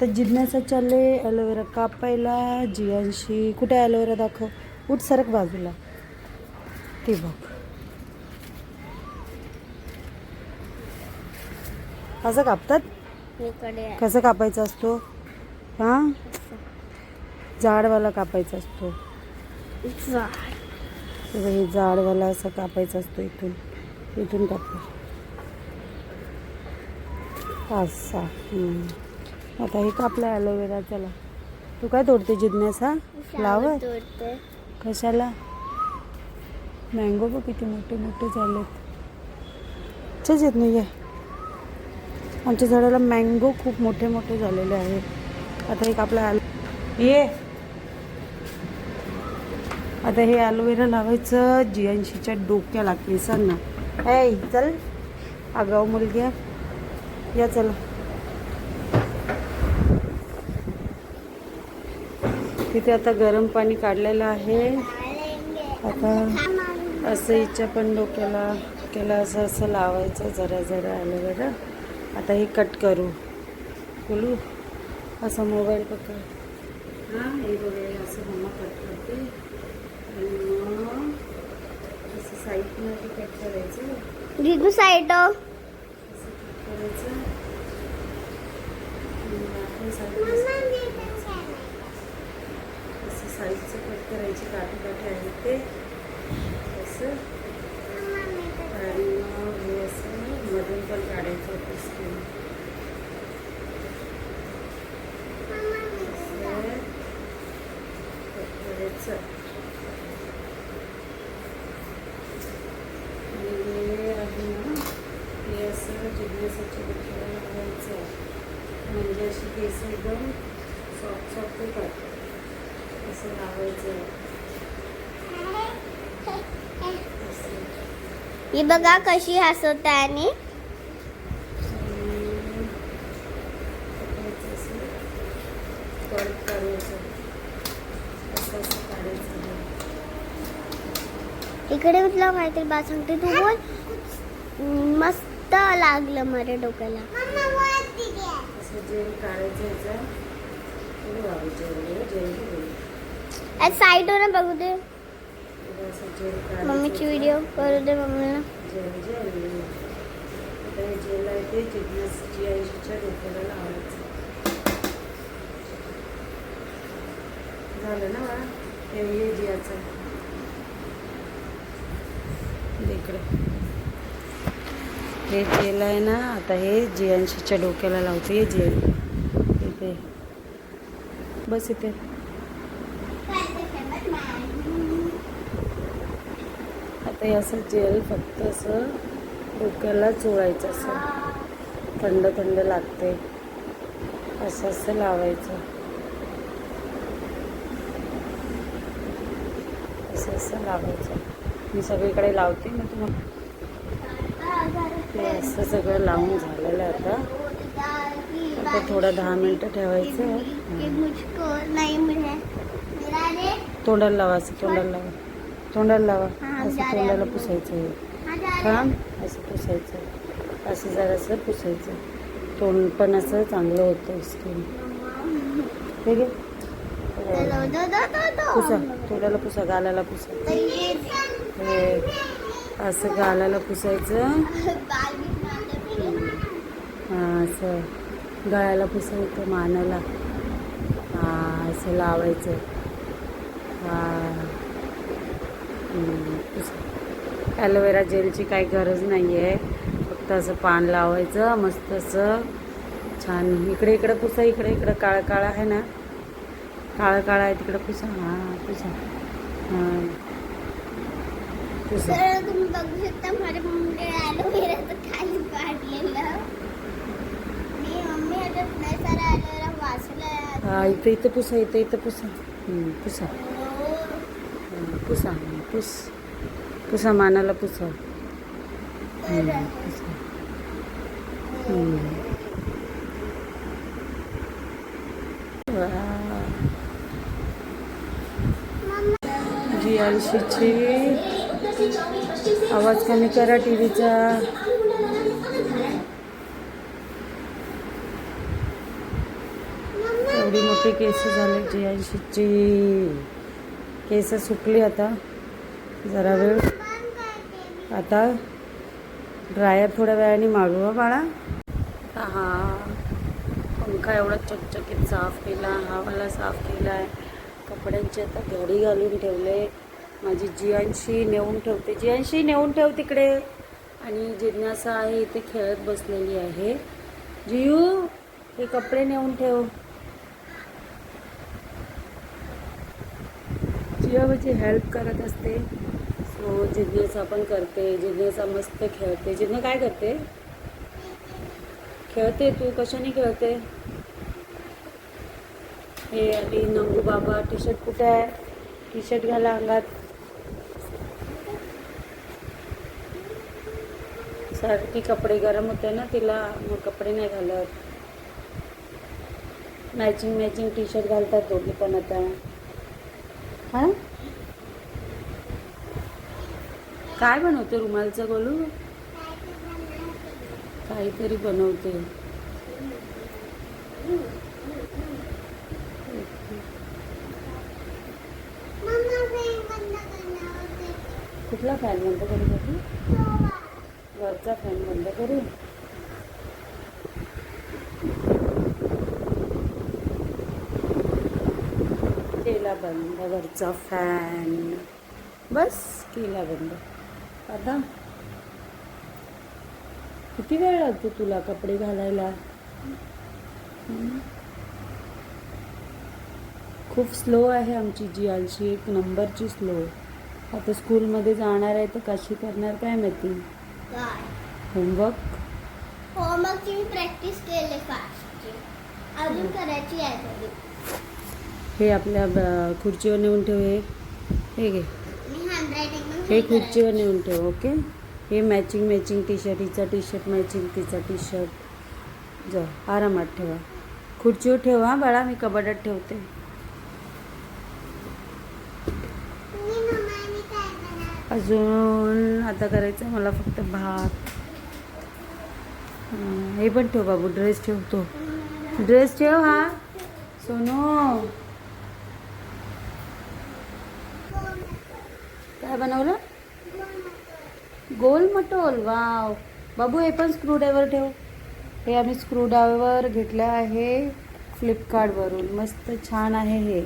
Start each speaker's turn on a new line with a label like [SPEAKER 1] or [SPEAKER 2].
[SPEAKER 1] आता जिज्ञासा चालले ॲलोवेरा कापायला. जियांशी कुठे ॲलोवेरा दाखव. उठ सरक बाजूला. ते बघ असं कापतात. कसं कापायचं असतो. हां जाडवाला कापायचा असतो. हे जाडवाला असं कापायचं असतो. इथून इथून कापतो असा. आता हे कापलं ॲलोवेरा. चला तू काय तोडते जिज्ञासा. फ्लावर कशाला. मँगो बघ किती मोठे मोठे झालेत. छेच येत नाही आहे. आमच्या झाडाला मँगो खूप मोठे मोठे झालेले आहेत. आता एक आपला ये आता हे ॲलोवेरा लावायचं जियांशीच्या डोक्याला केसांना. ऐ चल आगाऊ मुलगी या चला. तिथे आता गरम पाणी काढलेलं आहे. आता असं हिच्या पण डोक्याला केला असं असं लावायचं जरा जरा ॲलोवेरा. आता हे कट करू. बोलू असं मोबाईल पकड. हां हे बघायला असं मम्मा कट करते. आणि मग असं साईडमध्ये कट करायचं.
[SPEAKER 2] दिदू साईड
[SPEAKER 1] असं कट करायचं. असं साईडचं कट करायची. काठी काठी आहेत ते असं. आणि मग हे असं मधून पण काढायचं होतं स्किन. कट करायचं. आणि हे आहे ना हे असं जिज्ञासाच्या डोक्याला लावायचं. म्हणजे अशी केस एकदम सॉफ्ट सॉफ्ट होतात. असं लावायचं.
[SPEAKER 2] ही बघा कशी हसत आहे. आणि इकडे कुठलं काहीतरी बात सांगते तू बोल. मस्त लागलं माझ्या डोक्याला. साईड ना बघू दे. मम्मीची व्हिडिओ करू दे मम्मीला.
[SPEAKER 1] झालं ना बा. हे जियाचं इकडे हे जेल आहे ना. आता हे जियांशीच्या डोक्याला लावते. हे जेल इथे बस इथे. आता हे असं जेल फक्त असं डोक्याला चोळायचं. असं थंड थंड लागते. असं असं लावायचं. असं असं लावायचं. मी सगळीकडे लावते. मग तुम्हाला ते असं सगळं लावून झालेलं आहे. आता थोडं 10 मिनटं ठेवायचं. तोंडाला लावा. असं तोंडाला लावा. तोंडाला लावा. असं तोंडाला पुसायचं. हे थांब असं पुसायचं. असं जरासं पुसायचं. तोंड पण असं चांगलं होतं स्किन. ठीक आहे. पुसा तोंडाला पुसा. गालाला पुसा. हे असं गालाला पुसायचं. हां असं गळ्याला पुसायचं. मानाला हां असं लावायचं. हां ॲलोवेरा जेलची काही गरज नाही आहे. फक्त असं पान लावायचं मस्त असं छान. इकडे इकडं पुसा. इकडे इकडं काळं काळं आहे ना. काळं काळं आहे तिकडं पुसा. हां पुसा. हां पुसा.
[SPEAKER 2] तुम्ही बघू शकता माझ्या मम्मीने ॲलोवेराचं खाली काढलेलं. मी मम्मी आता नाही सारा ॲलोवेरा वाचला.
[SPEAKER 1] हां इथं इथं पुसा. इथं इथं पुसा. पुसा पुसा. पुस पुसा. मानाला पुसा. पुसा. जियांशीची आवाज कमी करा टीव्हीचा. एवढी मोठी केस झाली जियांशीची. केस सुकली आता. जरा वेळ आता ड्रायर थोड्या वेळाने मारू हा बाळा. हा पंखा एवढा चकचकीत साफ केला, हा वाला साफ केला आहे. कपड्यांची आता घडी घालून ठेवले. माझी जियांशी नेऊन ठेवते. जियांशी नेऊन ठेव तिकडे. आणि जिज्ञासा आहे इथे खेळत बसलेली आहे. जियू हे कपडे नेऊन ठेव. जिया माझी हेल्प करत असते. सो जिज्ञासा पण करते. जिज्ञासा मस्त खेळते. जिज्ञा काय करते? खेळते. तू कशाने खेळते? हे आणि नंगू बाबा टी शर्ट कुठे आहे? टी शर्ट घाला अंगात. सारखी कपडे गरम होते ना तिला, मग कपडे नाही घालत. मॅचिंग टी शर्ट घालतात दोघी पण आता. हा काय बनवते रुमालचं गोलू? काहीतरी बनवते. कुठला फॅन बंद करू साठी? वरचा फॅन बंद करू. केला बंद वरचा फॅन. बस केला बंद. आता किती वेळ लागतो तुला कपडे घालायला? खूप स्लो आहे आमची जियांशी. एक नंबरची स्लो. आता स्कूलमध्ये जाणार आहे तर कशी करणार काय माहिती.
[SPEAKER 2] होमवर्कची मी प्रॅक्टिस केली फास्ट. अजून करायची आहे थोडी.
[SPEAKER 1] हे आपल्या खुर्चीवर नेऊन ठेव. हे घे.
[SPEAKER 2] मी हँडरायटिंग
[SPEAKER 1] हे खुर्चीवर नेऊन ठेव. ओके. हे मॅचिंग टी शर्ट. हिचा टी शर्ट मॅचिंग, तिचा टी शर्ट. जा आरामात ठेवा. खुर्चीवर ठेवा बाळा. मी कपाटात ठेवते. अजून आता करायचं मला फक्त भात. हे पण ठेव बाबू. ड्रेस ठेवतो. ड्रेस ठेव. हा सोनू काय बनवलं? गोल मटोल. वाव बाबू. हे पण स्क्रूड्रायव्हर ठेव. हे आम्ही स्क्रूड्रायव्हर घेतलं आहे फ्लिपकार्टवरून. मस्त छान आहे हे.